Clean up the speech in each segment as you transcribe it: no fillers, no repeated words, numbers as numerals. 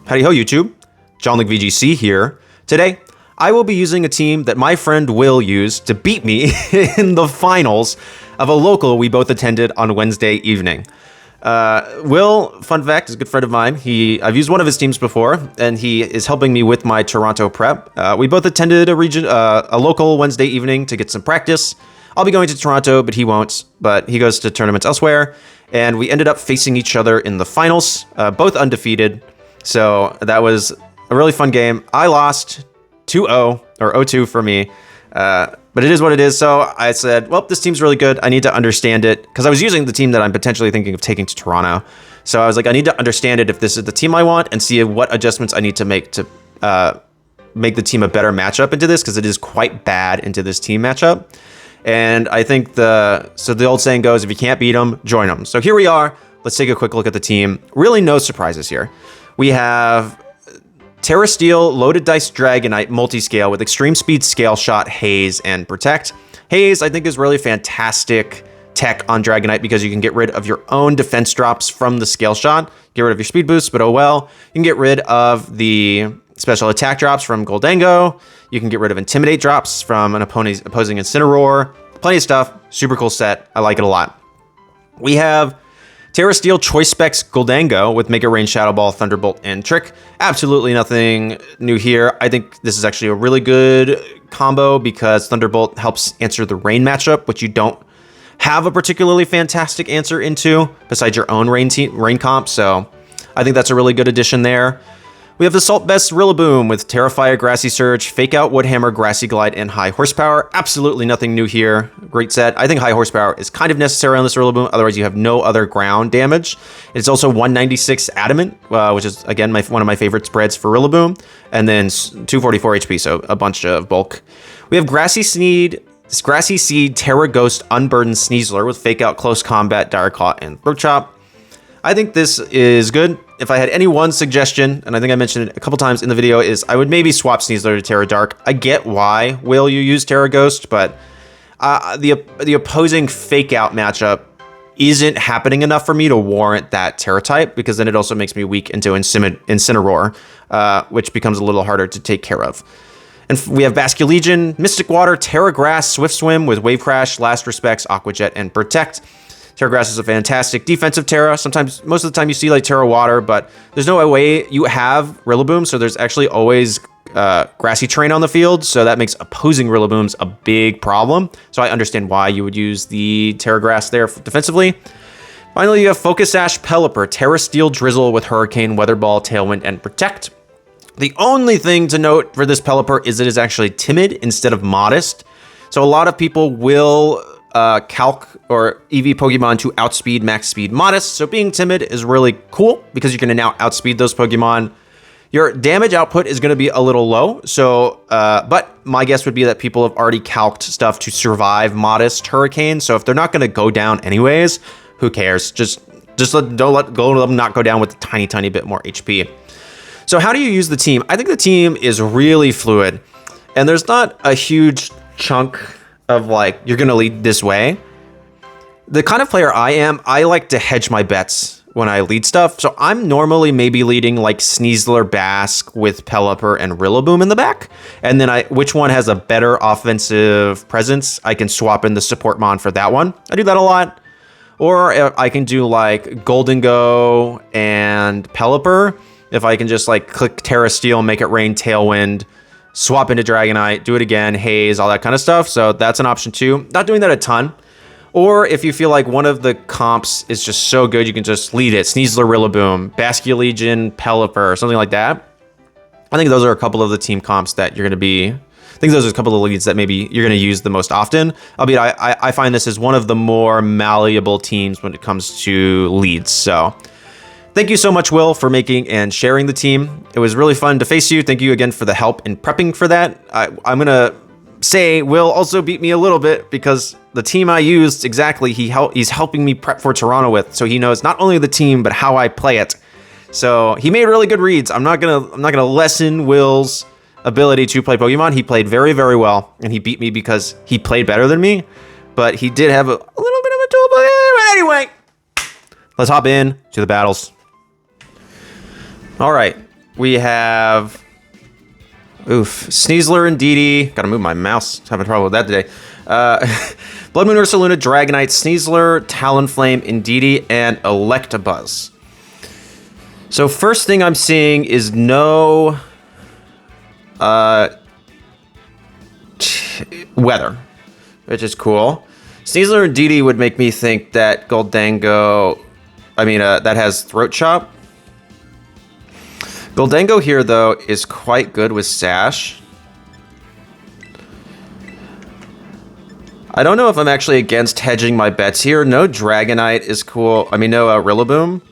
Howdy Ho YouTube, Jon-Luke VGC here. Today, I will be using a team that my friend Will used to beat me in the finals of a local we both attended on Wednesday evening. Will, fun fact, is a good friend of mine. I've used one of his teams before, and he is helping me with my Toronto prep. We both attended a local Wednesday evening to get some practice. I'll be going to Toronto, but he won't. But he goes to tournaments elsewhere, and we ended up facing each other in the finals, both undefeated. So that was a really fun game. I lost 2-0, or 0-2 for me. But it is what it is. So I said, well, this team's really good. I need to understand it, because I was using the team that I'm potentially thinking of taking to Toronto. So I was like, I need to understand it if this is the team I want, and see what adjustments I need to make to make the team a better matchup into this, because it is quite bad into this team matchup. And I think the old saying goes, if you can't beat them, join them. So here we are. Let's take a quick look at the team. Really no surprises here. We have Terra Steel, Loaded Dice Dragonite, Multiscale with Extreme Speed, Scale Shot, Haze, and Protect. Haze, I think, is really fantastic tech on Dragonite because you can get rid of your own defense drops from the Scale Shot, get rid of your speed boost, but oh well. You can get rid of the special attack drops from Gholdengo. You can get rid of Intimidate drops from an opposing Incineroar. Plenty of stuff. Super cool set. I like it a lot. We have Terra Steel, Choice Specs Gholdengo with Mega Rain, Shadow Ball, Thunderbolt, and Trick. Absolutely nothing new here. I think this is actually a really good combo because Thunderbolt helps answer the Rain matchup, which you don't have a particularly fantastic answer into besides your own Rain comp. So I think that's a really good addition there. We have the Salt Best Rillaboom with Terrifier, Grassy Surge, Fake Out, Woodhammer, Grassy Glide, and High Horsepower. Absolutely nothing new here. Great set. I think High Horsepower is kind of necessary on this Rillaboom, otherwise you have no other ground damage. It's also 196 Adamant, which is, again, one of my favorite spreads for Rillaboom, and then 244 HP, so a bunch of bulk. We have Grassy Seed, Terra Ghost, Unburdened Sneasler with Fake Out, Close Combat, Dire Claw, and Throat Chop. I think this is good. If I had any one suggestion, and I think I mentioned it a couple times in the video, is I would maybe swap Sneasler to Terra Dark. I get why, Will, you use Terra Ghost, but the opposing Fake Out matchup isn't happening enough for me to warrant that Terra type, because then it also makes me weak into Incineroar, which becomes a little harder to take care of. And we have Basculegion, Mystic Water, Terra Grass, Swift Swim with Wave Crash, Last Respects, Aqua Jet, and Protect. Terra Grass is a fantastic defensive Terra. Sometimes, most of the time you see like Terra Water, but there's no way you have Rillaboom, so there's actually always grassy terrain on the field, so that makes opposing Rillabooms a big problem. So I understand why you would use the Terra Grass there defensively. Finally, you have Focus Sash Pelipper, Terra Steel Drizzle with Hurricane, Weather Ball, Tailwind, and Protect. The only thing to note for this Pelipper is it is actually timid instead of modest. So a lot of people will calc or EV Pokemon to outspeed, max speed, modest. So being timid is really cool because you're going to now outspeed those Pokemon. Your damage output is going to be a little low. So, but my guess would be that people have already calced stuff to survive modest Hurricane. So if they're not going to go down anyways, who cares? Just don't let them not go down with a tiny bit more HP. So how do you use the team? I think the team is really fluid, and there's not a huge chunk of like, you're going to lead this way. The kind of player I am, I like to hedge my bets when I lead stuff. So I'm normally maybe leading like Sneasler, Basque with Pelipper and Rillaboom in the back. And then which one has a better offensive presence, I can swap in the support mon for that one. I do that a lot. Or I can do like Gholdengo and Pelipper. If I can just like click Terra Steel, make it rain, Tailwind, swap into Dragonite, do it again, Haze, all that kind of stuff. So that's an option too. Not doing that a ton. Or if you feel like one of the comps is just so good, you can just lead it. Sneasler, Rillaboom, Basculegion, Pelipper, something like that. I think those are a couple of the team comps that you're going to be... I think those are a couple of leads that maybe you're going to use the most often. Albeit I find this as one of the more malleable teams when it comes to leads. So thank you so much, Will, for making and sharing the team. It was really fun to face you. Thank you again for the help in prepping for that. I'm going to say Will also beat me a little bit because the team I used exactly, he's helping me prep for Toronto with. So he knows not only the team, but how I play it. So he made really good reads. I'm not gonna lessen Will's ability to play Pokemon. He played very, very well, and he beat me because he played better than me. But he did have a little bit of a tool. But anyway, let's hop in to the battles. All right, we have... Oof. Sneasler and DD. Gotta move my mouse. Having trouble with that today. Blood Moon Ursaluna, Dragonite, Sneasler, Talonflame, Indeedee, and Electabuzz. So first thing I'm seeing is no weather, which is cool. Sneasler and DD would make me think that Gholdengo, that has Throat Chop. Gholdengo here, though, is quite good with Sash. I don't know if I'm actually against hedging my bets here. No Dragonite is cool. No Rillaboom.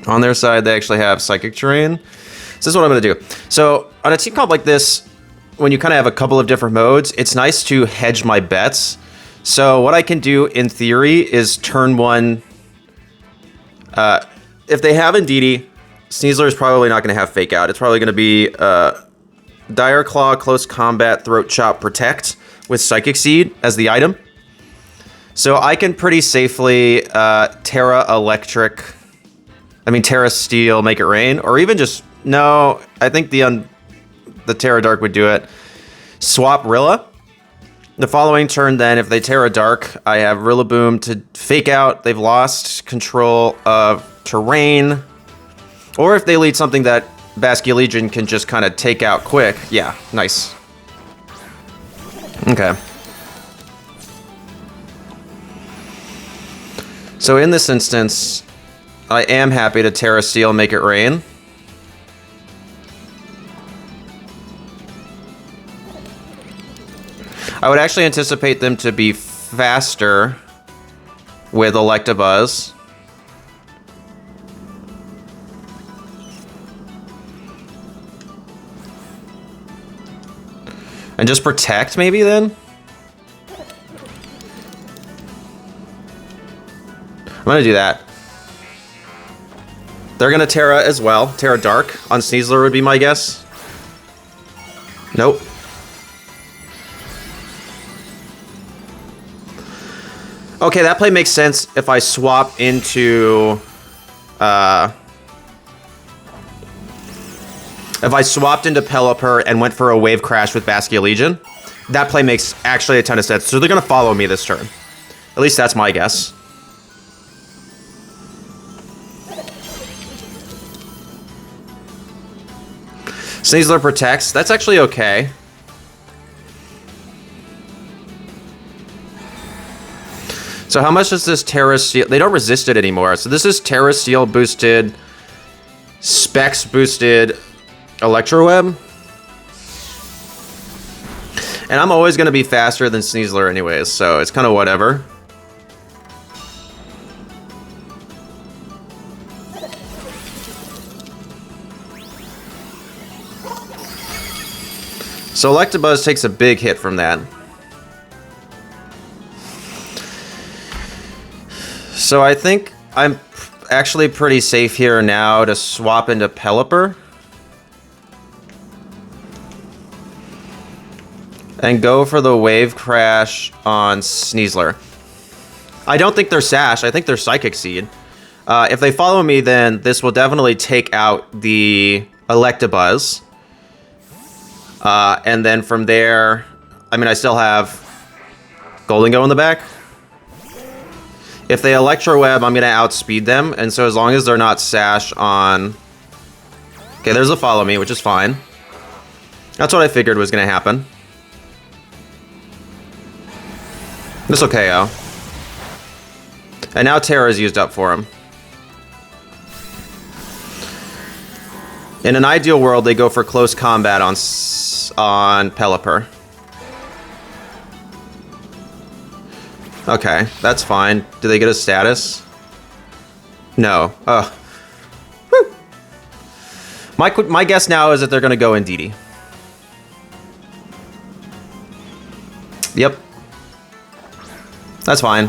On their side, they actually have Psychic Terrain. So this is what I'm going to do. So on a team comp like this, when you kind of have a couple of different modes, it's nice to hedge my bets. So what I can do in theory is turn one... if they have Indeedee, Sneasler is probably not going to have Fake Out. It's probably going to be Dire Claw, Close Combat, Throat Chop, Protect with Psychic Seed as the item. So I can pretty safely Terra Steel, Make It Rain, or even just... No, I think the Terra Dark would do it. Swap Rilla. The following turn, then, if they Terra Dark, I have Rillaboom to Fake Out. They've lost control of terrain. Or if they lead something that Basculegion can just kind of take out quick. Yeah, nice. Okay. So in this instance, I am happy to Terra Steel, Make It Rain. I would actually anticipate them to be faster with Electabuzz. And just Protect, maybe, then? I'm gonna do that. They're gonna Terra as well. Terra Dark on Sneasler would be my guess. Nope. Okay, that play makes sense if I swap into... if I swapped into Pelipper and went for a Wave Crash with Basculegion, that play makes actually a ton of sense. So they're going to follow me this turn. At least that's my guess. Sneasler Protects. That's actually okay. So how much does this Terra Steel... They don't resist it anymore. So this is Terra Steel boosted, Specs boosted, Electroweb. And I'm always going to be faster than Sneasler anyways, so it's kind of whatever. So Electabuzz takes a big hit from that. So I think I'm actually pretty safe here now to swap into Pelipper. And go for the Wave Crash on Sneasler. I don't think they're Sash, I think they're Psychic Seed. If they follow me, then this will definitely take out the Electabuzz. And then from there, I still have Gholdengo in the back. If they Electroweb, I'm going to outspeed them. And so as long as they're not Sash on... Okay, there's a follow me, which is fine. That's what I figured was going to happen. This will KO. And now Terra is used up for him. In an ideal world, they go for close combat on Pelipper. Okay, that's fine. Do they get a status? No. Oh. Woo. My guess now is that they're going to go Indeedee. Yep. That's fine.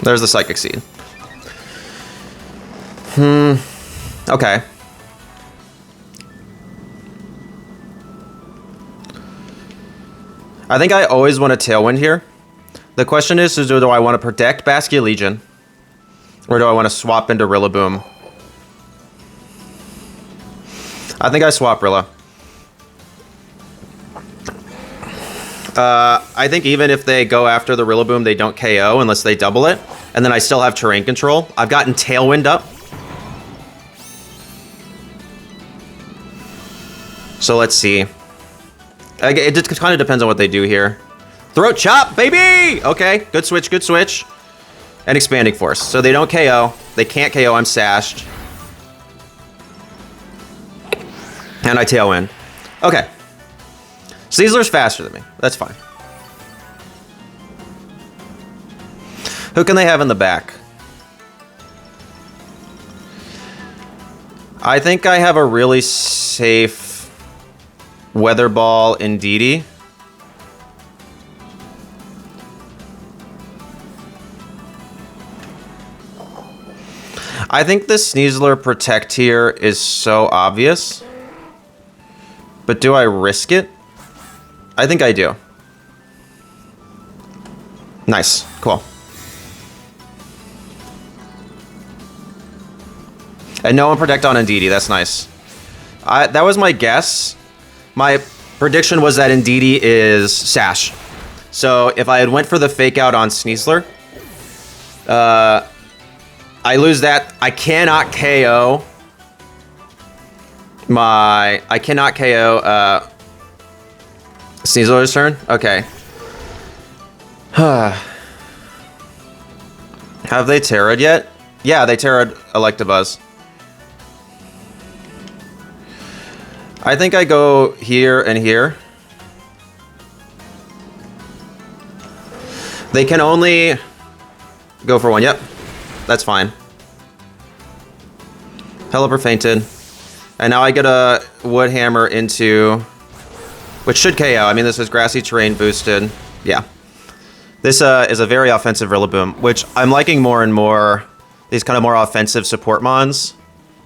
There's the Psychic Seed. Okay. I think I always want a Tailwind here. The question is do I want to protect Basculegion? Or do I want to swap into Rillaboom? I think I swap Rilla. I think even if they go after the Rillaboom, they don't KO unless they double it. And then I still have terrain control. I've gotten Tailwind up. So let's see. It just kind of depends on what they do here. Throat Chop, baby! Okay, good switch, good switch. And Expanding Force. So they don't KO. They can't KO, I'm sashed. And I Tailwind. Okay. Sneasler's faster than me. That's fine. Who can they have in the back? I think I have a really safe Weather Ball in Didi. I think the Sneasler Protect here is so obvious. But do I risk it? I think I do. Nice. Cool. And no one Protect on Indeedee. That's nice. That was my guess. My prediction was that Indeedee is Sash. So if I had went for the Fake Out on Sneasler, I lose that. I cannot KO I cannot KO Sneasler's turn? Okay. Have they Terra'd yet? Yeah, they Terra'd Electabuzz. I think I go here and here. They can only go for one. Yep, that's fine. Pelipper fainted. And now I get a Wood Hammer into... which should KO. I mean, this is Grassy Terrain boosted. Yeah. This is a very offensive Rillaboom, which I'm liking more and more. These kind of more offensive support mons.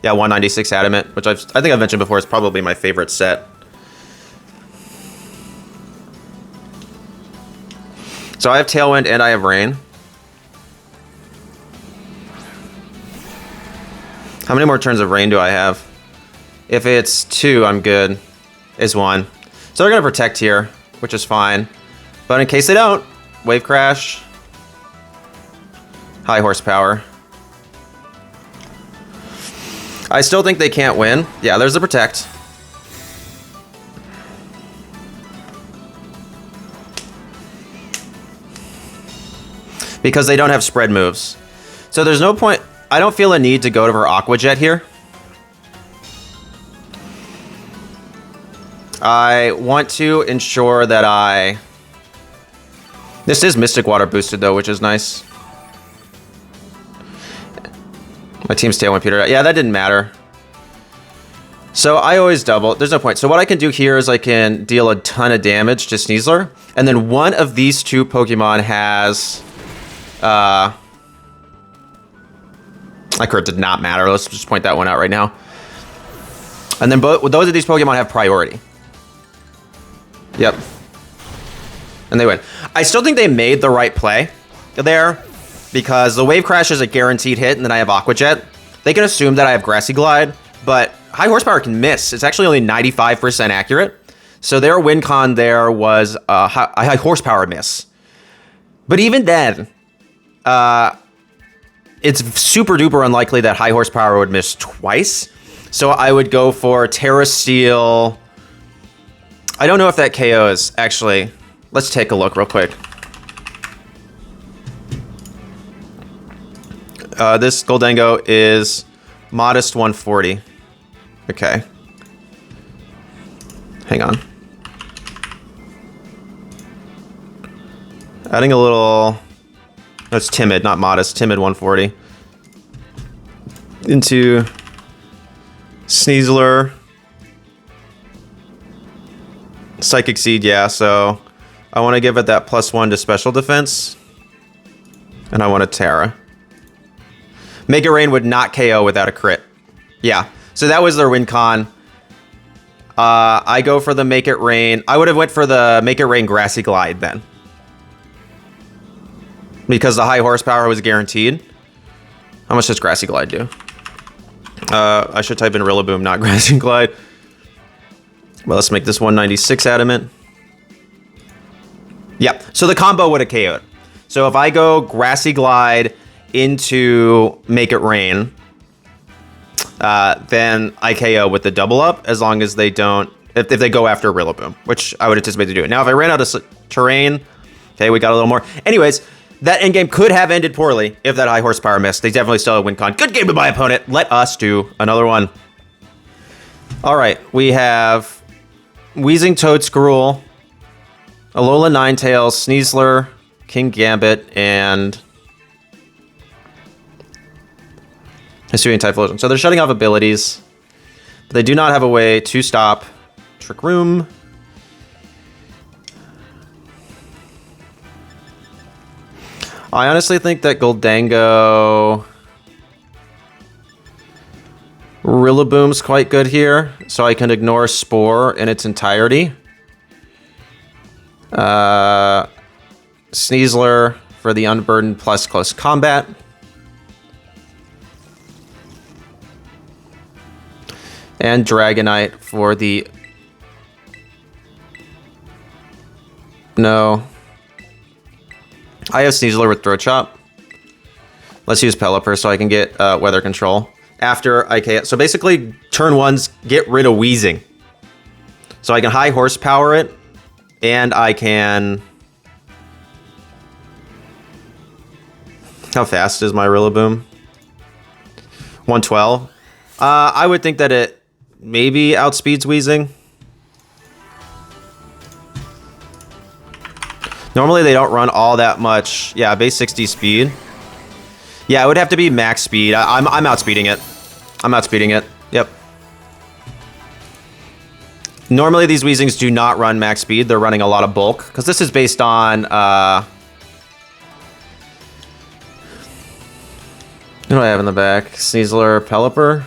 Yeah, 196 Adamant, which I think I've mentioned before is probably my favorite set. So I have Tailwind and I have Rain. How many more turns of Rain do I have? If it's 2, I'm good. Is 1. So they're going to Protect here, which is fine. But in case they don't, Wave Crash. High Horsepower. I still think they can't win. Yeah, there's the Protect. Because they don't have spread moves. So there's no point... I don't feel a need to go to her Aqua Jet here. I want to ensure that I... This is Mystic Water boosted though, which is nice. My team's Tailwind Peter. Yeah, that didn't matter. So I always double. There's no point. So what I can do here is I can deal a ton of damage to Sneasler. And then one of these two Pokemon has... My crit did not matter. Let's just point that one out right now. And then both those of these Pokemon have priority. Yep. And they win. I still think they made the right play there because the Wave Crash is a guaranteed hit and then I have Aqua Jet. They can assume that I have Grassy Glide, but High Horsepower can miss. It's actually only 95% accurate. So their win con there was a high horsepower miss. But even then, it's super duper unlikely that High Horsepower would miss twice. So I would go for Terra Steel. I don't know if that KOs, actually. Let's take a look real quick. This Gholdengo is modest 140. Okay. Hang on. Adding a little... That's timid, not modest. Timid 140. Into Sneasler. Psychic Seed, yeah, so I want to give it that +1 to special defense. And I want a Terra. Mega Rain would not KO without a crit. Yeah, so that was their win con. I go for the Make It Rain. I would have went for the Make It Rain Grassy Glide then. Because the high horsepower was guaranteed. How much does Grassy Glide do? I should type in Rillaboom, not Grassy Glide. Well, let's make this 196 adamant. Yeah, so the combo would have KO'd. So if I go Grassy Glide into Make It Rain, then I KO with the double up, as long as they don't, if they go after Rillaboom, which I would anticipate to do it. Now, if I ran out of terrain, okay, we got a little more. Anyways, that endgame could have ended poorly if that high horsepower missed. They definitely still have win con. Good game to my opponent. Let us do another one. All right, we have Weezing Toedscruel, Alola Ninetales, Sneasler, King Gambit, and Hisuian Typhlosion. So they're shutting off abilities, but they do not have a way to stop Trick Room. I honestly think that Gholdengo Rillaboom's quite good here, so I can ignore Spore in its entirety. Sneasler for the Unburdened plus close combat. And Dragonite for the... No. I have Sneasler with Throat Chop. Let's use Pelipper so I can get Weather Control. After I KO. So basically, turn ones, get rid of Weezing. So I can high horsepower it, and I can... How fast is my Rillaboom? 112. I would think that it maybe outspeeds Weezing. Normally they don't run all that much. Yeah, base 60 speed. Yeah, it would have to be max speed. I'm outspeeding it. I'm outspeeding it. Yep. Normally these Weezings do not run max speed. They're running a lot of bulk. Because this is based on... what do I have in the back? Sneasler, Pelipper.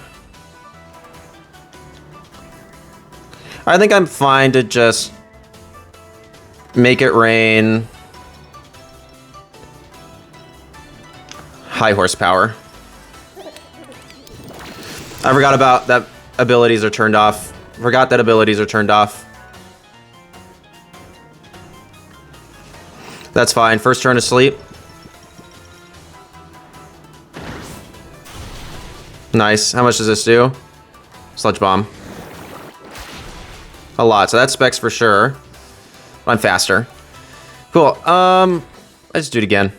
I think I'm fine to just Make It Rain. High horsepower. I forgot about that abilities are turned off. Forgot that abilities are turned off. That's fine. First turn of sleep. Nice. How much does this do? Sludge Bomb. A lot. So that's Specs for sure. I'm faster. Cool. Let's do it again.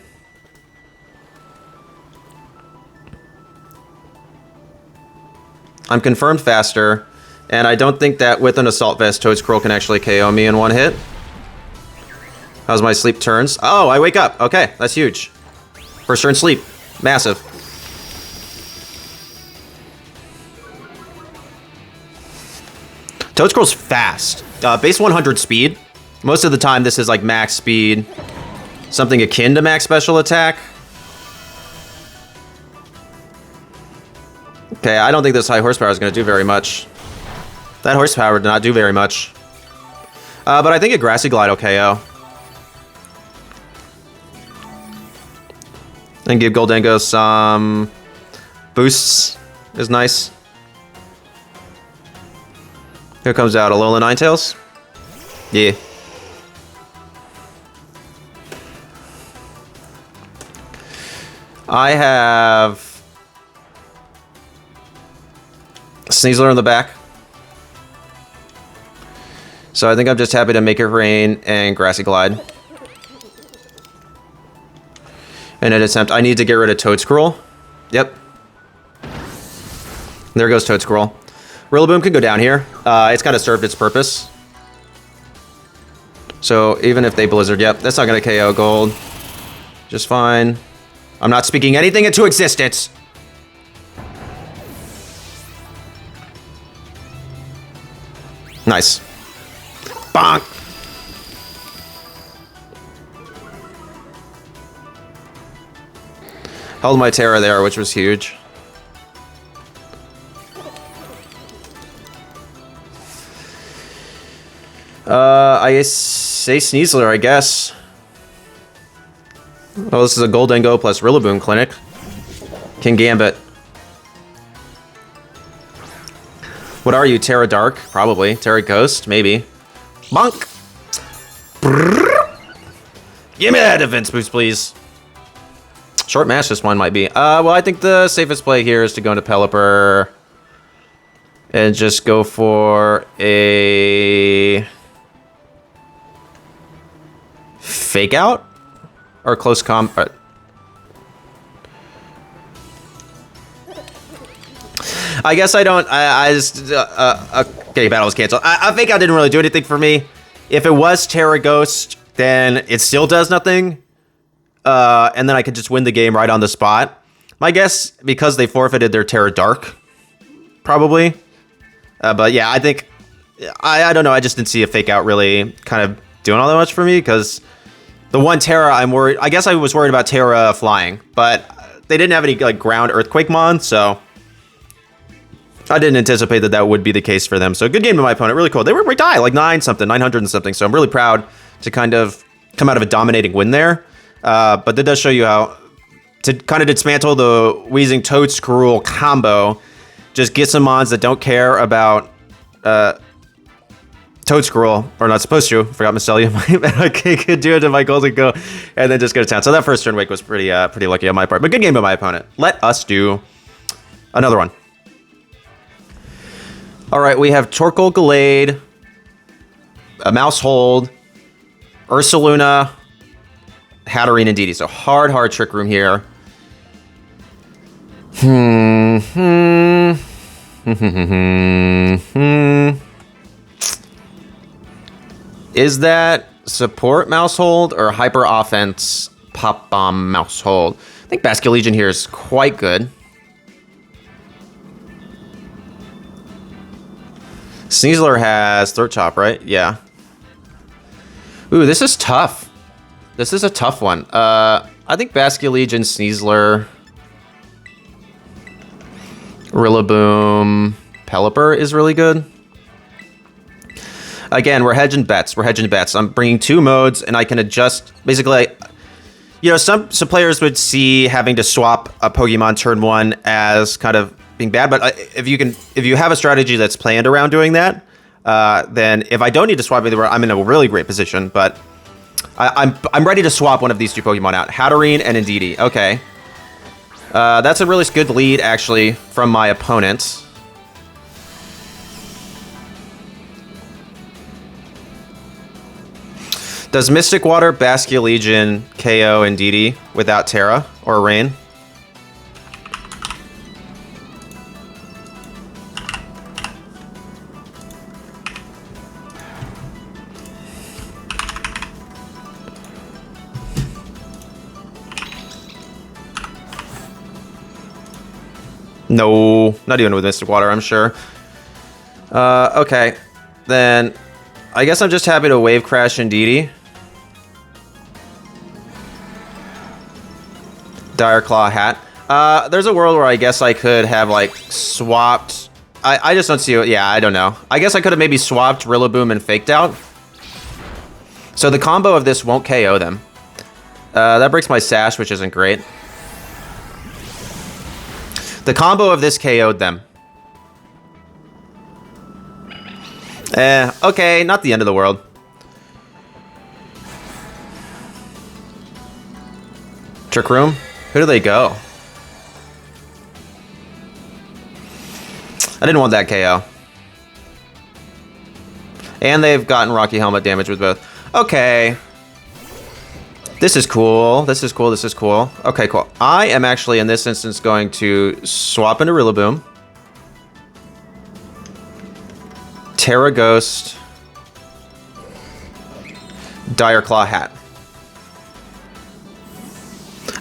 I'm confirmed faster, and I don't think that with an Assault Vest, Toedscruel can actually KO me in one hit. How's my sleep turns? Oh, I wake up. Okay, that's huge. First turn sleep. Massive. Toedscruel's fast. Base 100 speed. Most of the time, this is like max speed. Something akin to max special attack. Okay, I don't think this high horsepower is going to do very much. That horsepower did not do very much. But I think a Grassy Glide will KO. And give Gholdengo some boosts is nice. Here comes out Alola Ninetales. Yeah. I have Sneasler in the back. So I think I'm just happy to Make It Rain and Grassy Glide. And an attempt. I need to get rid of Toedscruel. Yep. There goes Toedscruel. Rillaboom can go down here. It's kind of served its purpose. So even if they Blizzard, yep, that's not going to KO Gold. Just fine. I'm not speaking anything into existence. Nice. Bonk. Held my Terra there, which was huge. I say Sneasler, I guess. Oh, this is a Gholdengo plus Rillaboom clinic. King Gambit. What are you, Terra Dark? Probably. Terra Ghost? Maybe. Bonk! Give me that defense boost, please. Short mash this one might be. Well, I think the safest play here is to go into Pelipper and just go for a fake out or close comp. I guess I don't. I just okay. Battle was canceled. A fake out didn't really do anything for me. If it was Terra Ghost, then it still does nothing. And then I could just win the game right on the spot. My guess, because they forfeited their Terra Dark, probably. But yeah, I think, I don't know, I just didn't see a fake out really kind of doing all that much for me, because the one Terra I'm worried, I guess I was worried about Terra flying, but they didn't have any like ground Earthquake mon, so I didn't anticipate that that would be the case for them. So good game to my opponent, really cool. They were my die, like 900 and something, so I'm really proud to kind of come out of a dominating win there. But that does show you how to kind of dismantle the Weezing Toedscruel combo. Just get some mons that don't care about Toedscruel, or not supposed to. Forgot Mycelia. Okay, could do it to my Gholdengo, and then just go to town. So that first turn wake was pretty lucky on my part. But good game by my opponent. Let us do another one. All right, we have Torkoal Gallade, a Mouse Hold, Ursaluna, Hatterene, and Didi. So hard Trick Room here. Is that support Mouse Hold or hyper offense Pop Bomb Mouse Hold? I think Basculegion here is quite good. Sneasler has Throat Chop, right? Yeah. Ooh, this is tough. This is a tough one. I think Basculegion, Sneasler, Rillaboom, Pelipper is really good. Again, we're hedging bets. I'm bringing two modes, and I can adjust. Basically, you know, some players would see having to swap a Pokemon turn one as kind of being bad, but if you have a strategy that's planned around doing that, then if I don't need to swap either, I'm in a really great position. But I'm ready to swap one of these two Pokemon out, Hatterene and Indeedee. Okay, that's a really good lead actually from my opponent. Does Mystic Water Basculegion KO Indeedee without Terra or Rain? No, not even with Mystic Water, I'm sure. Okay, then I guess I'm just happy to Wave Crash Indeedee. Dire Claw Hat. There's a world where I guess I could have like swapped. I just don't see it. Yeah, I don't know. I guess I could have maybe swapped Rillaboom and Faked Out. So the combo of this won't KO them. That breaks my Sash, which isn't great. The combo of this KO'd them. Okay, not the end of the world. Trick Room? Who do they go? I didn't want that KO. And they've gotten Rocky Helmet damage with both. Okay. This is cool. This is cool. This is cool. Okay, cool. I am actually, in this instance, going to swap into Rillaboom. Terra Ghost. Dire Claw Hat.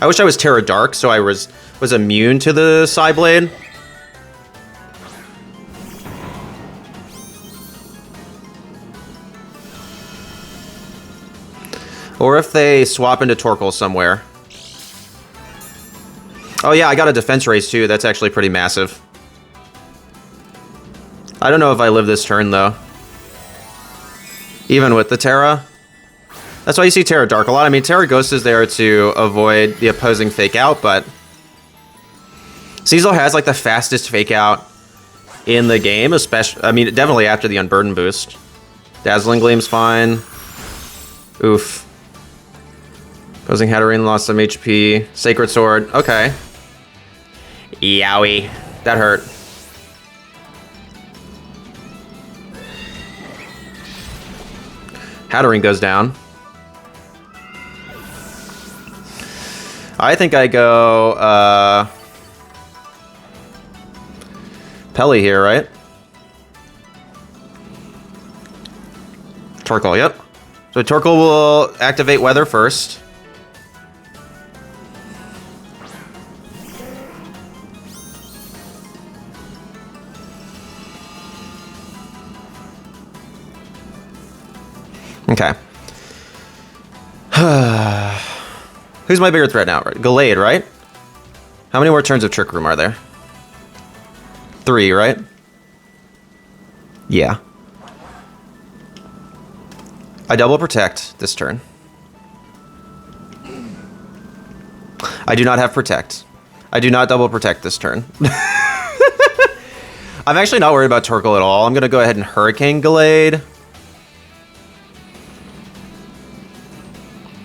I wish I was Terra Dark, so I was immune to the Psyblade. Or if they swap into Torkoal somewhere. Oh yeah, I got a defense raise too. That's actually pretty massive. I don't know if I live this turn though. Even with the Terra. That's why you see Terra Dark a lot. I mean, Terra Ghost is there to avoid the opposing fake out, but Sneasler has like the fastest fake out in the game, especially, I mean, definitely after the Unburden boost. Dazzling Gleam's fine. Oof. Opposing Hatterene lost some HP. Sacred Sword, okay. Yowie. That hurt. Hatterene goes down. I think I go, Pelly here, right? Torkoal, yep. So Torkoal will activate Weather first. Okay. Who's my bigger threat now? Right? Gallade, right? How many more turns of Trick Room are there? 3, right? Yeah. I double protect this turn. I do not have protect. I do not double protect this turn. I'm actually not worried about Torkoal at all. I'm going to go ahead and Hurricane Gallade.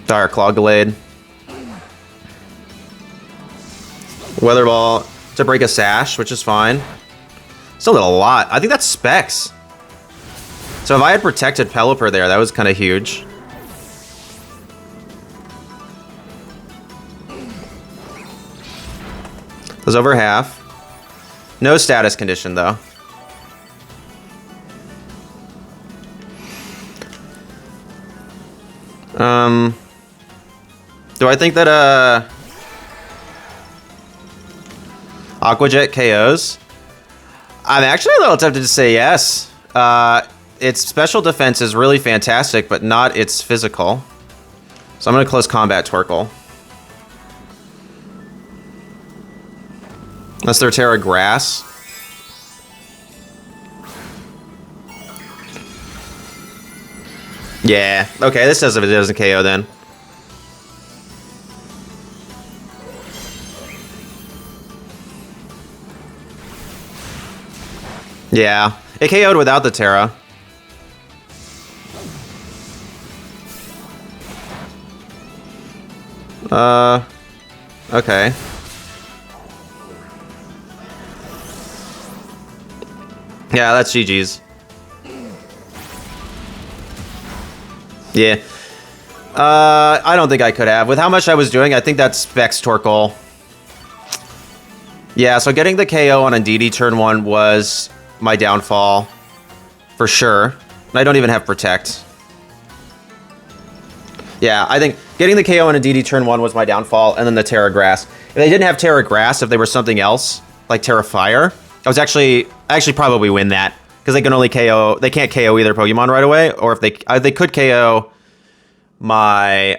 Dire Claw Gallade. Weather Ball to break a Sash, which is fine. Still did a lot. I think that's Specs. So if I had protected Pelipper there, that was kind of huge. It was over half. No status condition, though. Do I think that, Aqua Jet KOs? I'm actually a little tempted to say yes. Its special defense is really fantastic, but not its physical. So I'm going to close combat Torkoal. Unless they're Terra Grass. Yeah, okay, this says if it doesn't KO then. Yeah, it KO'd without the Terra. Okay. Yeah, that's GG's. Yeah. I don't think I could have. With how much I was doing, I think that's Specs Torkoal. Yeah, so getting the KO on Indeedee turn 1 was my downfall. For sure. And I don't even have Protect. Yeah, I think getting the KO on Indeedee turn 1 was my downfall, and then the Terra Grass. If they didn't have Terra Grass, if they were something else, like Terra Fire, I actually probably win that. Because they can only KO, they can't KO either Pokemon right away, or if they could KO my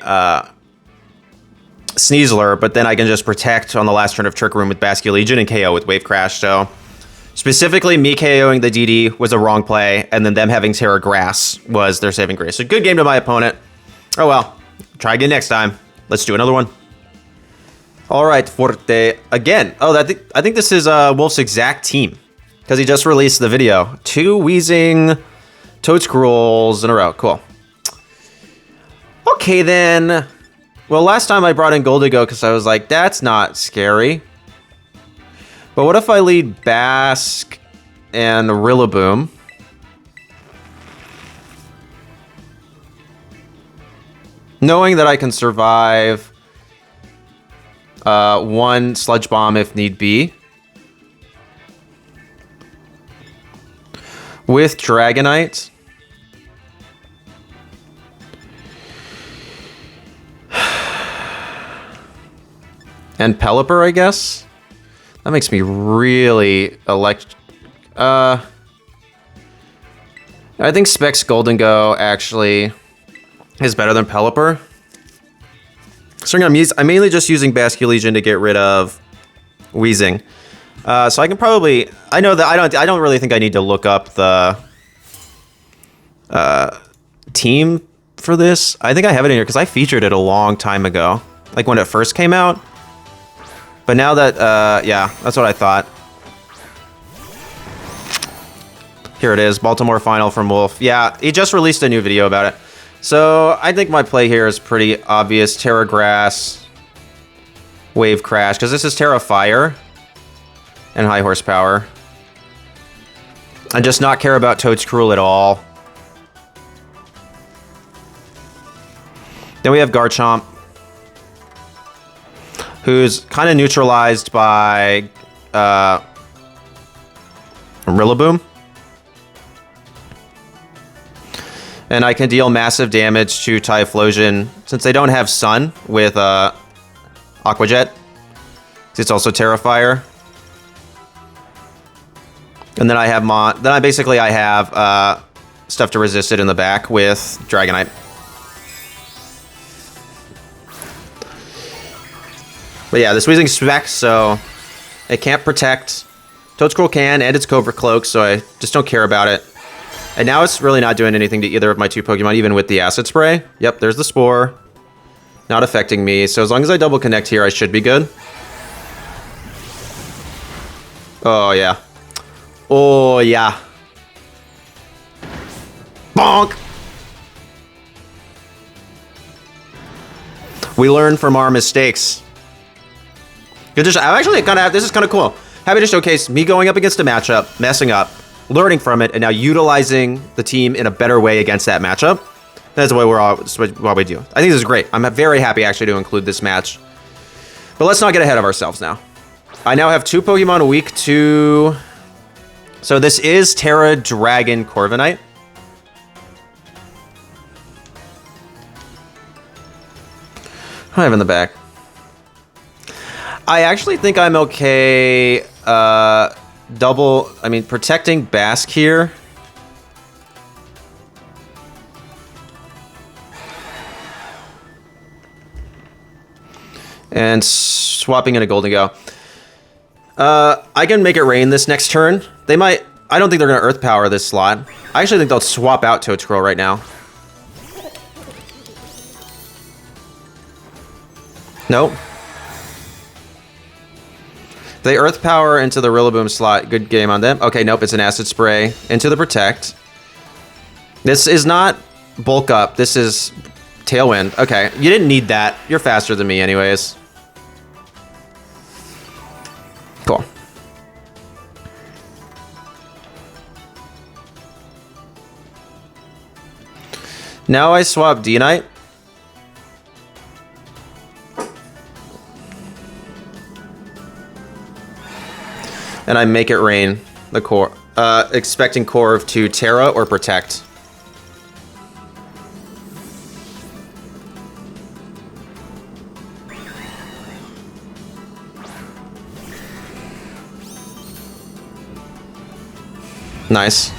Sneasler, but then I can just protect on the last turn of Trick Room with Basculegion and KO with Wave Crash. So specifically, me KOing the DD was a wrong play, and then them having Terra Grass was their saving grace. So good game to my opponent. Oh well, try again next time. Let's do another one. All right, Forte again. Oh, I think this is Wolfe's exact team. Because he just released the video. 2 Weezing Toedscruels in a row. Cool. Okay, then. Well, last time I brought in Gholdengo because I was like, that's not scary. But what if I lead Bask and Rillaboom? Knowing that I can survive 1 Sludge Bomb if need be. With Dragonite. And Pelipper, I guess? That makes me really I think Specs Gholdengo actually is better than Pelipper. So I'm mainly just using Basculegion to get rid of Weezing. So I can probably, I know that I don't really think I need to look up the team for this. I think I have it in here because I featured it a long time ago, like when it first came out. But now that, yeah, that's what I thought. Here it is, Baltimore Final from Wolfe. Yeah, he just released a new video about it. So I think my play here is pretty obvious. Terra Grass, Wave Crash, because this is Terra Fire and high horsepower. And just not care about Toedscruel at all. Then we have Garchomp, who's kind of neutralized by Rillaboom. And I can deal massive damage to Typhlosion since they don't have Sun with Aqua Jet. It's also Terra Fire. And then I have I have stuff to resist it in the back with Dragonite. But yeah, this Weezing Specs, so it can't protect. Toedscruel can, and it's Cobra Cloak, so I just don't care about it. And now it's really not doing anything to either of my two Pokemon, even with the Acid Spray. Yep, there's the Spore. Not affecting me, so as long as I double connect here, I should be good. Oh, yeah. Oh, yeah. Bonk! We learn from our mistakes. I'm actually kind of, this is kind of cool. Happy to showcase me going up against a matchup, messing up, learning from it, and now utilizing the team in a better way against that matchup. That's what we do. I think this is great. I'm very happy actually to include this match. But let's not get ahead of ourselves now. I now have two Pokemon week 2. So this is Terra Dragon Corviknight. What do I have in the back? I actually think I'm okay protecting Basque here. And swapping in a Gholdengo. I can make it rain this next turn. They might... I don't think they're going to Earth Power this slot. I actually think they'll swap out Toedscruel right now. Nope. They Earth Power into the Rillaboom slot. Good game on them. Okay, nope, it's an Acid Spray into the Protect. This is not Bulk Up. This is Tailwind. Okay, you didn't need that. You're faster than me anyways. Cool. Now I swap D-Knight. And I make it rain the core, expecting Corv to Terra or Protect. Nice.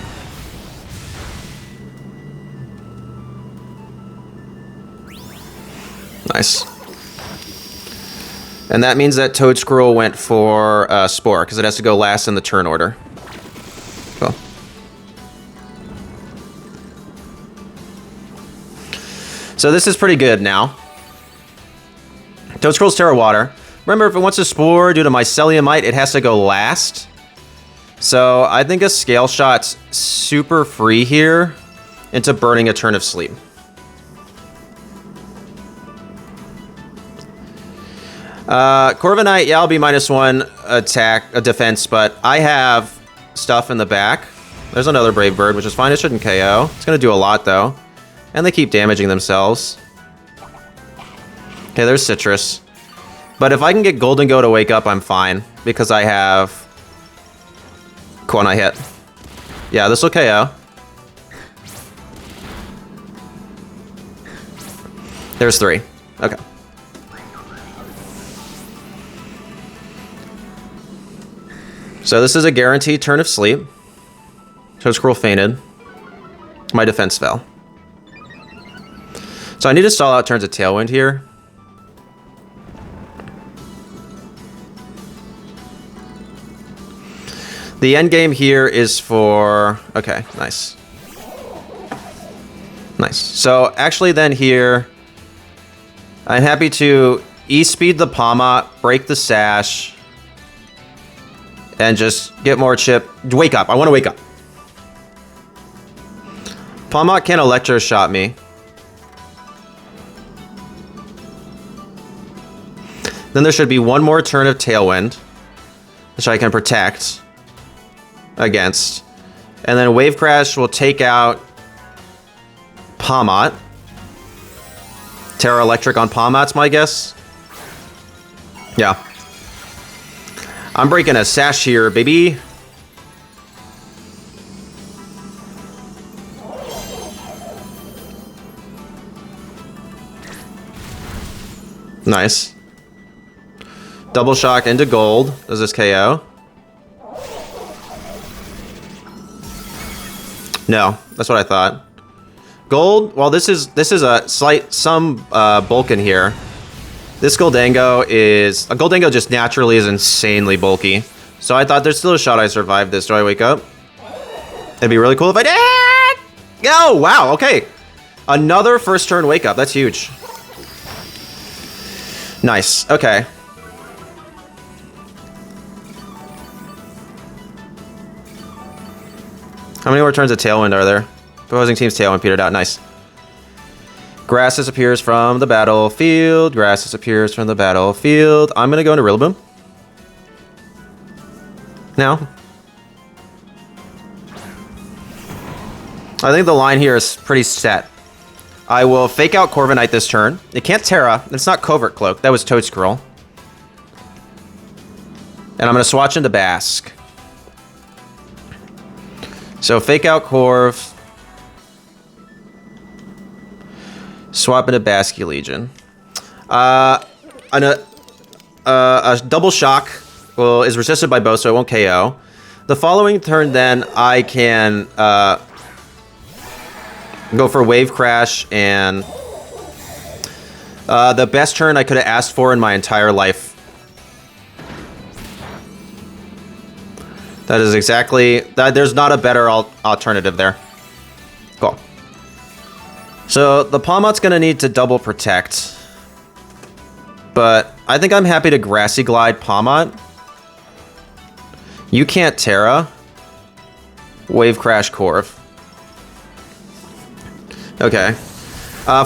Nice. And that means that Toedscruel went for Spore, because it has to go last in the turn order. Cool. So this is pretty good now. Toedscruel's Terra Water. Remember, if it wants to Spore due to Myceliumite, it has to go last. So I think a Scale Shot's super free here into burning a turn of sleep. Corviknight, yeah, I'll be -1 defense, but I have stuff in the back. There's another Brave Bird, which is fine. It shouldn't KO. It's going to do a lot, though. And they keep damaging themselves. Okay, there's Citrus. But if I can get Gholdengo to wake up, I'm fine. Because I have... Cool, and I hit. Yeah, this will KO. There's 3. Okay. So this is a guaranteed turn of sleep. Toedscruel fainted. My defense fell. So I need to stall out turns of Tailwind here. The end game here is for... Okay, nice. Nice. So actually then here, I'm happy to E-speed the Palmot, break the Sash, and just get more chip. Wake up. I want to wake up. Palmot can Electro Shot me. Then there should be one more turn of Tailwind, which I can protect against. And then Wave Crash will take out Palmot. Terra Electric on Palmot's my guess. Yeah. I'm breaking a Sash here, baby. Nice. Double Shock into Gold. Does this KO? No, that's what I thought. Gold, well, this is a some bulk in here. This Gholdengo is... A Gholdengo just naturally is insanely bulky. So I thought there's still a shot I survived this. Do I wake up? It'd be really cool if I did! Oh, wow, okay. Another first turn wake up. That's huge. Nice, okay. How many more turns of Tailwind are there? Opposing team's Tailwind petered out. Nice. Grass disappears from the battlefield. Grass disappears from the battlefield. I'm going to go into Rillaboom. Now. I think the line here is pretty set. I will fake out Corviknight this turn. It can't Terra. It's not Covert Cloak. That was Toedscruel. And I'm going to swatch into Basque. So fake out Corv. Swap into Basculegion. A double shock is resisted by both, so it won't KO. The following turn, then, I can go for Wave Crash, and the best turn I could have asked for in my entire life. That is exactly... There's not a better alternative there. Cool. So the Palmot's going to need to double protect. But I think I'm happy to Grassy Glide Palmot. You can't Terra. Wave Crash Corv. Okay.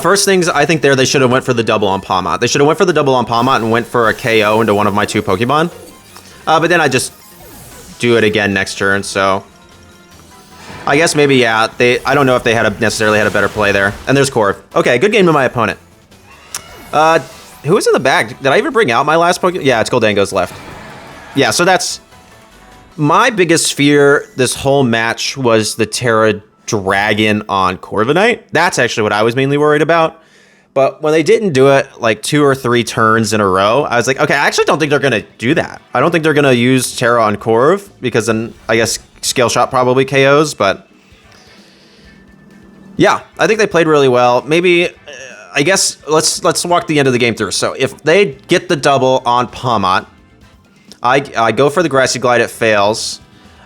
First things, I think they should have went for the double on Palmot. They should have went for the double on Palmot and went for a KO into one of my two Pokemon. But then I just do it again next turn, so... I guess maybe, yeah, I don't know if they necessarily had a better play there. And there's Corv. Okay, good game to my opponent. Who was in the bag? Did I even bring out my last Pokemon? Yeah, it's Gholdengo's left. Yeah, so that's... My biggest fear this whole match was the Terra Dragon on Corviknight. That's actually what I was mainly worried about. But when they didn't do it like 2 or 3 turns in a row, I was like, okay, I actually don't think they're going to do that. I don't think they're going to use Terra on Corv, because then I guess Scale Shot probably KOs, but... Yeah, I think they played really well. Maybe, I guess, let's walk the end of the game through. So if they get the double on Palmot, I go for the Grassy Glide, it fails.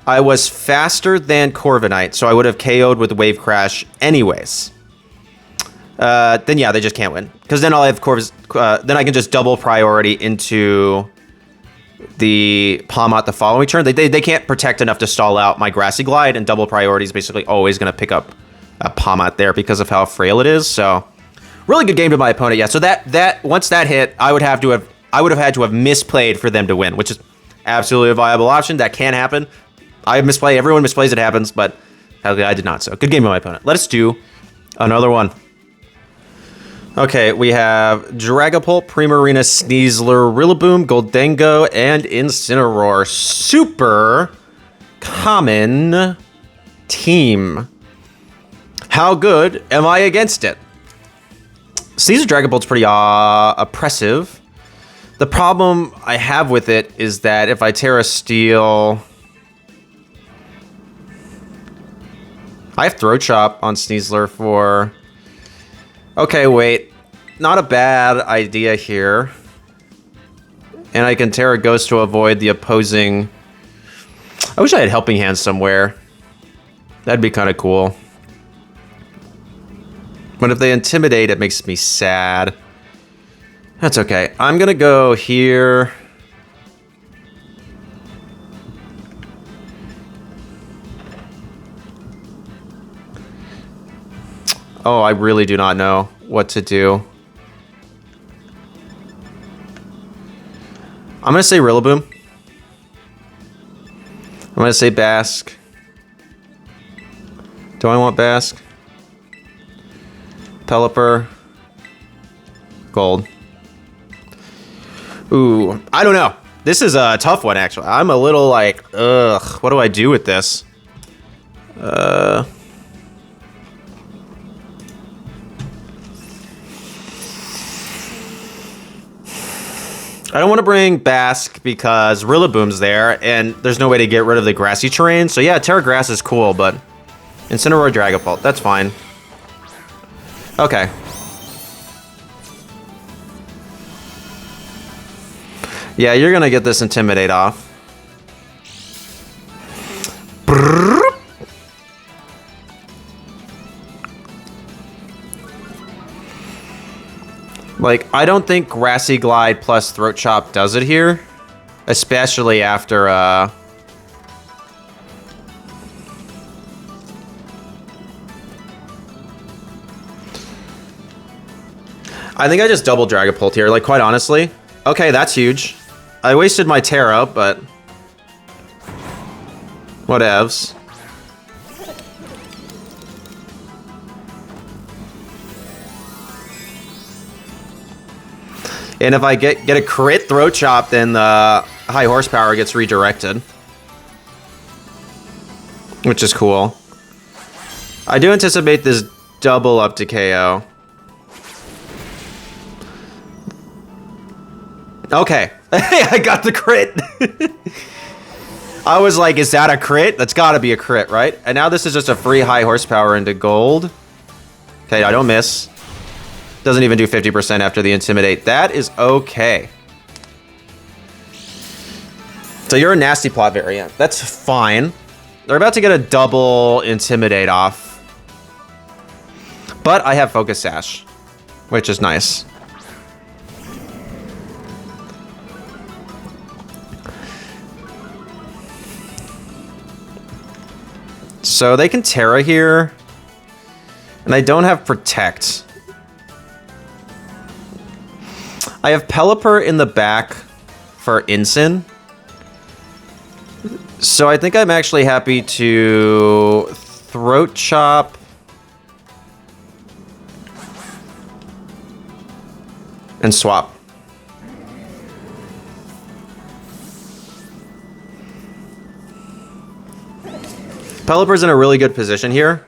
I was faster than Corviknight, so I would have KO'd with Wave Crash anyways. Then yeah, they just can't win. Because then I'll have then I can just double priority into the Palmot the following turn. They can't protect enough to stall out my Grassy Glide, and double priority is basically always going to pick up a Palmot there because of how frail it is. So really good game to my opponent. Yeah, so that once that hit, I would have had to have misplayed for them to win, which is absolutely a viable option. That can happen. I misplay. Everyone misplays. It happens, but I did not. So good game to my opponent. Let us do another one. Okay, we have Dragapult, Primarina, Sneasler, Rillaboom, Gholdengo, and Incineroar. Super common team. How good am I against it? Sneasler Dragapult's pretty oppressive. The problem I have with it is that if I Terra Steel... I have Throat Chop on Sneasler for... Okay, wait. Not a bad idea here. And I can Terra Ghost to avoid the opposing... I wish I had Helping Hand somewhere. That'd be kind of cool. But if they intimidate, it makes me sad. That's okay. I'm gonna go here. Oh, I really do not know what to do. I'm gonna say Rillaboom. I'm gonna say Basque. Do I want Basque? Pelipper. Gold. Ooh, I don't know. This is a tough one, actually. I'm a little like, ugh, what do I do with this? I don't want to bring Basque because Rillaboom's there, and there's no way to get rid of the grassy terrain. So yeah, Terra Grass is cool, but Incineroar Dragapult, that's fine. Okay. Yeah, you're gonna get this Intimidate off. Brrr. Like, I don't think Grassy Glide plus Throat Chop does it here. Especially after, I think I just double Dragapult here, like, quite honestly. Okay, that's huge. I wasted my Terra, but... whatevs. And if I get a crit Throat Chop, then the high horsepower gets redirected. Which is cool. I do anticipate this double up to KO. Okay. I got the crit. I was like, is that a crit? That's gotta be a crit, right? And now this is just a free high horsepower into gold. Okay, I don't miss. Doesn't even do 50% after the Intimidate. That is okay. So you're a Nasty Plot variant. That's fine. They're about to get a double Intimidate off. But I have Focus Sash, which is nice. So they can Terra here. And I don't have Protect. I have Pelipper in the back for Incin. So I think I'm actually happy to Throat Chop. And swap. Pelipper's in a really good position here.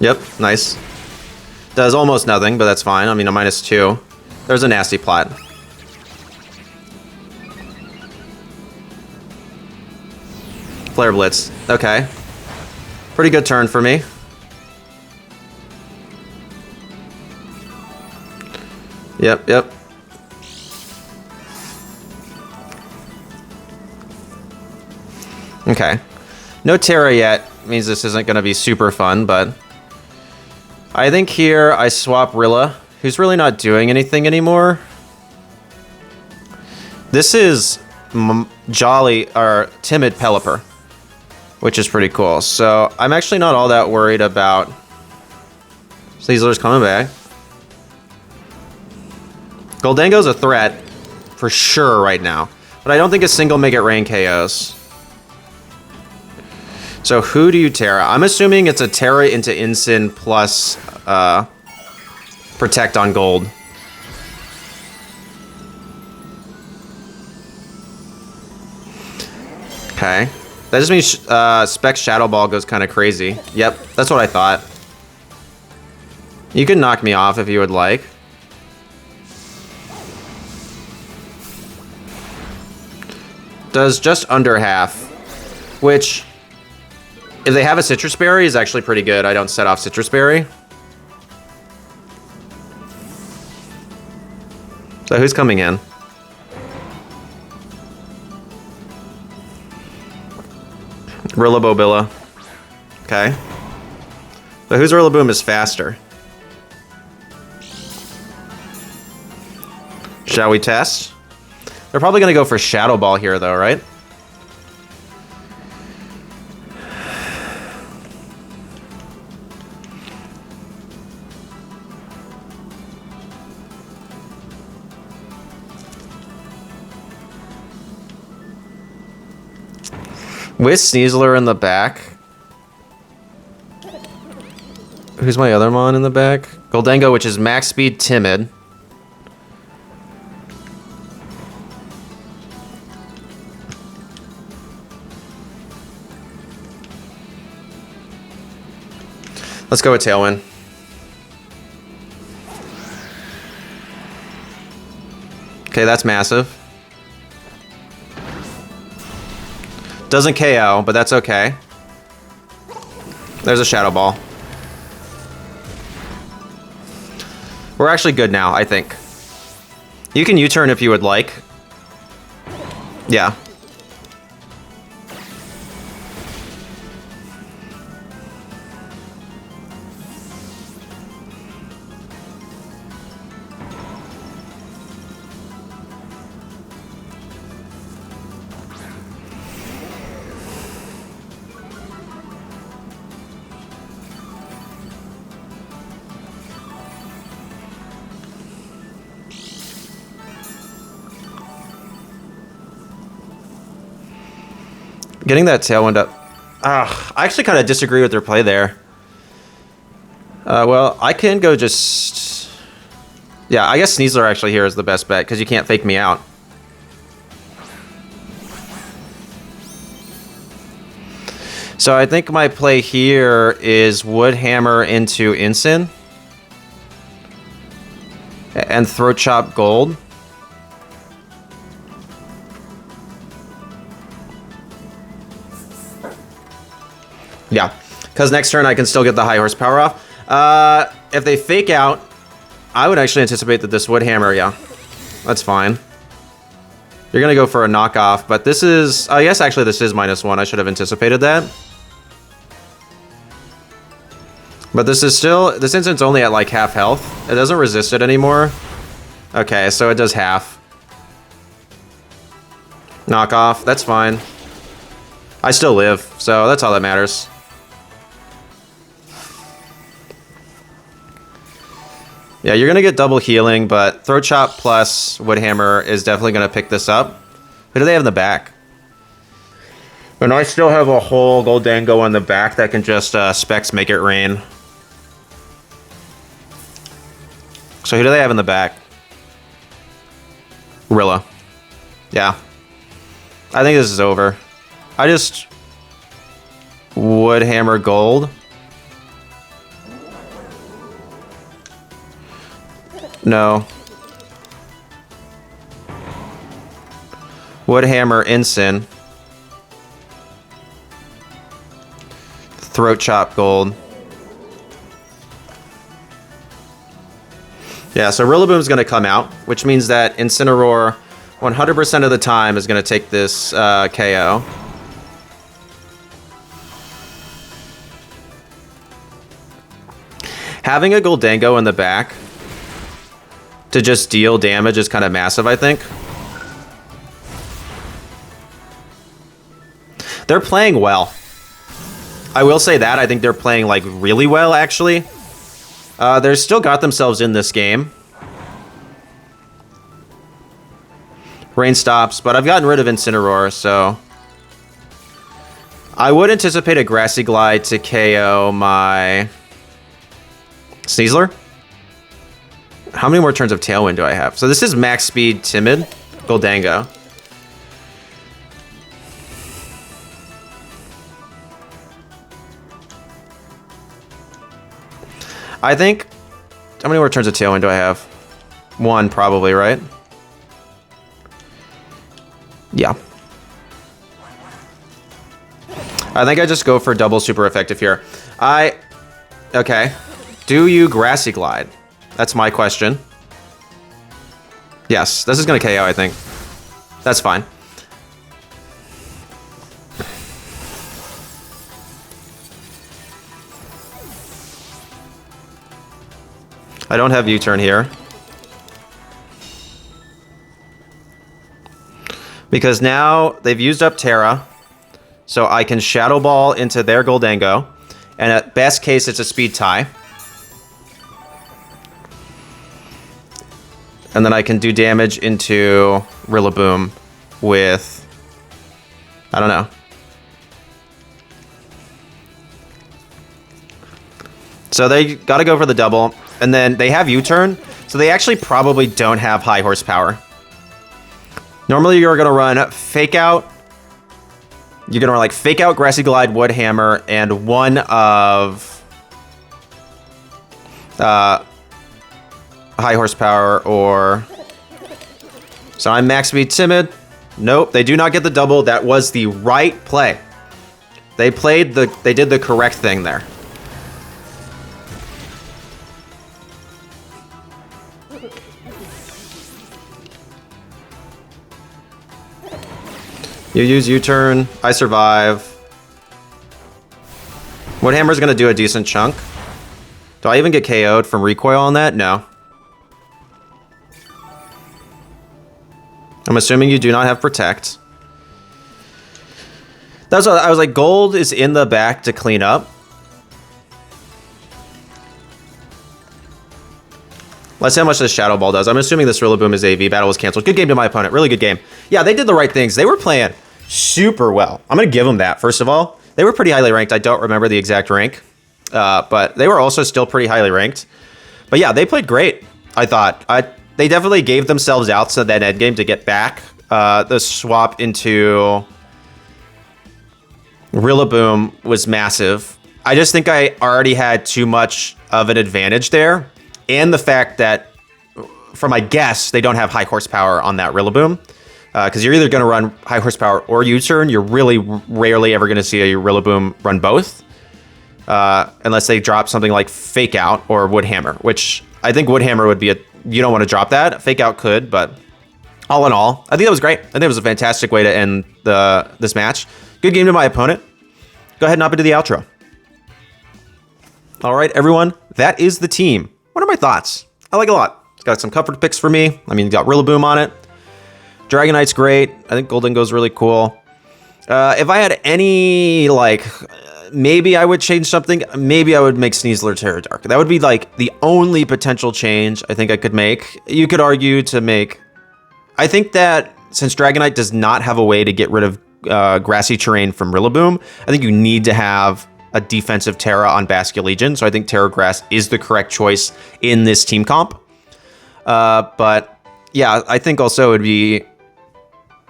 Yep, nice. Does almost nothing, but that's fine. I mean, a -2. There's a Nasty Plot. Flare Blitz. Okay. Pretty good turn for me. Yep. Okay. No Terra yet. Means this isn't going to be super fun, but... I think here I swap Rilla, who's really not doing anything anymore. This is Jolly, or Timid Pelipper, which is pretty cool. So I'm actually not all that worried about Sneasler's coming back. Gholdengo's a threat for sure right now, but I don't think a single Make It Rain KOs. So who do you Terra? I'm assuming it's a Terra into Incin plus Protect on gold. Okay. That just means Specs Shadow Ball goes kind of crazy. Yep, that's what I thought. You can knock me off if you would like. Does just under half, which... if they have a Citrus Berry, is actually pretty good. I don't set off Citrus Berry. So who's coming in? Rillabobilla. Okay. But whose Rillaboom is faster? Shall we test? They're probably going to go for Shadow Ball here, though, right? With Sneasler in the back. Who's my other mon in the back? Gholdengo, which is max speed timid. Let's go with Tailwind. Okay, that's massive. Doesn't KO, but that's okay. There's a Shadow Ball. We're actually good now, I think. You can U-turn if you would like. Yeah. Getting that Tailwind up. I actually kind of disagree with their play there. Well, I can go just... Yeah, I guess Sneasler actually here is the best bet, because you can't fake me out. So I think my play here is Wood Hammer into Incin. And Throat Chop Gold. Yeah, because next turn I can still get the high horsepower off. If they fake out, I would actually anticipate that this would hammer, yeah. That's fine. You're going to go for a knockoff, but this is... Oh, yes, actually, this is -1. I should have anticipated that. But this is still... This instant's only at, like, half health. It doesn't resist it anymore. Okay, so it does half. Knockoff, that's fine. I still live, so that's all that matters. Yeah, you're going to get double healing, but Throat Chop plus Wood Hammer is definitely going to pick this up. Who do they have in the back? And I still have a whole Gholdengo in the back that can just Specs make it rain. So who do they have in the back? Rilla. Yeah. I think this is over. I just... Wood Hammer Gold. No. Wood Hammer Incin. Throat Chop Gold. Yeah, so Rillaboom's going to come out, which means that Incineroar 100% of the time is going to take this KO. Having a Gholdengo in the back to just deal damage is kind of massive, I think. They're playing well. I will say that. I think they're playing, like, really well, actually. They're still got themselves in this game. Rain stops, but I've gotten rid of Incineroar, so... I would anticipate a Grassy Glide to KO my... Sneasler? How many more turns of Tailwind do I have? So this is max speed timid Gholdengo. I think... How many more turns of Tailwind do I have? One, probably, right? Yeah. I think I just go for double super effective here. Okay. Do you Grassy Glide? That's my question. Yes, this is going to KO, I think. That's fine. I don't have U-turn here. Because now they've used up Terra, so I can Shadow Ball into their Gholdengo, and at best case, it's a speed tie. And then I can do damage into Rillaboom with, I don't know. So they got to go for the double, and then they have U-turn, so they actually probably don't have high horsepower. Normally, you're going to run Fake Out. You're going to run like Fake Out, Grassy Glide, Wood Hammer, and one of high horsepower or... So I'm max speed timid. Nope, they do not get the double. That was the right play. They did the correct thing there. You use U-turn, I survive. Woodhammer's gonna do a decent chunk. Do I even get KO'd from recoil on that? No. I'm assuming you do not have protect. That's what I was like, gold is in the back to clean up. Let's see how much this Shadow Ball does. I'm assuming this Rillaboom is AV. Battle was canceled. Good game to my opponent. Really good game. Yeah, they did the right things. They were playing super well. I'm going to give them that, first of all. They were pretty highly ranked. I don't remember the exact rank, but they were also still pretty highly ranked. But yeah, they played great, I thought. They definitely gave themselves outs at that endgame to get back. The swap into Rillaboom was massive. I just think I already had too much of an advantage there. And the fact that, for my guess, they don't have high horsepower on that Rillaboom. Because you're either going to run high horsepower or U-turn. You're really rarely ever going to see a Rillaboom run both. Unless they drop something like Fake Out or Wood Hammer. Which I think Wood Hammer would be a... You don't want to drop that. Fake Out could, but all in all, I think that was great. I think it was a fantastic way to end this match. Good game to my opponent. Go ahead and hop into the outro. All right, everyone. That is the team. What are my thoughts? I like it a lot. It's got some comfort picks for me. I mean, got Rillaboom on it. Dragonite's great. I think Gholdengo's really cool. If I had any, like, maybe I would change something. Maybe I would make Sneasler Terra Dark. That would be, like, the only potential change I think I could make. You could argue to make... I think that since Dragonite does not have a way to get rid of grassy terrain from Rillaboom, I think you need to have a defensive Terra on Basculegion. So I think Terra Grass is the correct choice in this team comp. But, yeah, I think also it would be...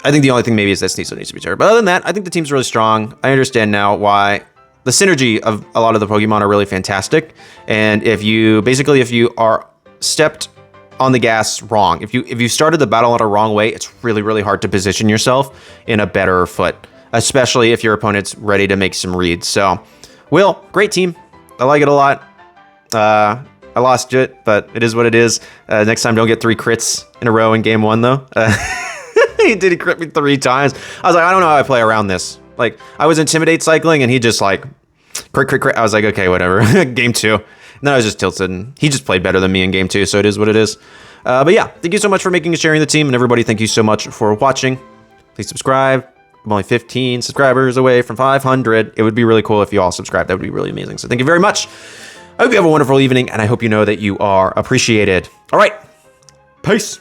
I think the only thing maybe is that Sneasler needs to be Terra. But other than that, I think the team's really strong. I understand now why the synergy of a lot of the Pokemon are really fantastic. And if you are stepped on the gas wrong, if you started the battle in a wrong way, it's really, really hard to position yourself in a better foot, especially if your opponent's ready to make some reads. So, Will, great team. I like it a lot. I lost it, but it is what it is. Next time, don't get 3 crits in a row in game 1, though. He crit me 3 times. I was like, I don't know how I play around this. Like, I was Intimidate cycling, and he just, like, crit. I was like, okay, whatever. Game 2. And then I was just tilted, and he just played better than me in game 2, so it is what it is. But yeah, thank you so much for making and sharing the team, and everybody, thank you so much for watching. Please subscribe. I'm only 15 subscribers away from 500. It would be really cool if you all subscribed. That would be really amazing. So thank you very much. I hope you have a wonderful evening, and I hope you know that you are appreciated. All right. Peace.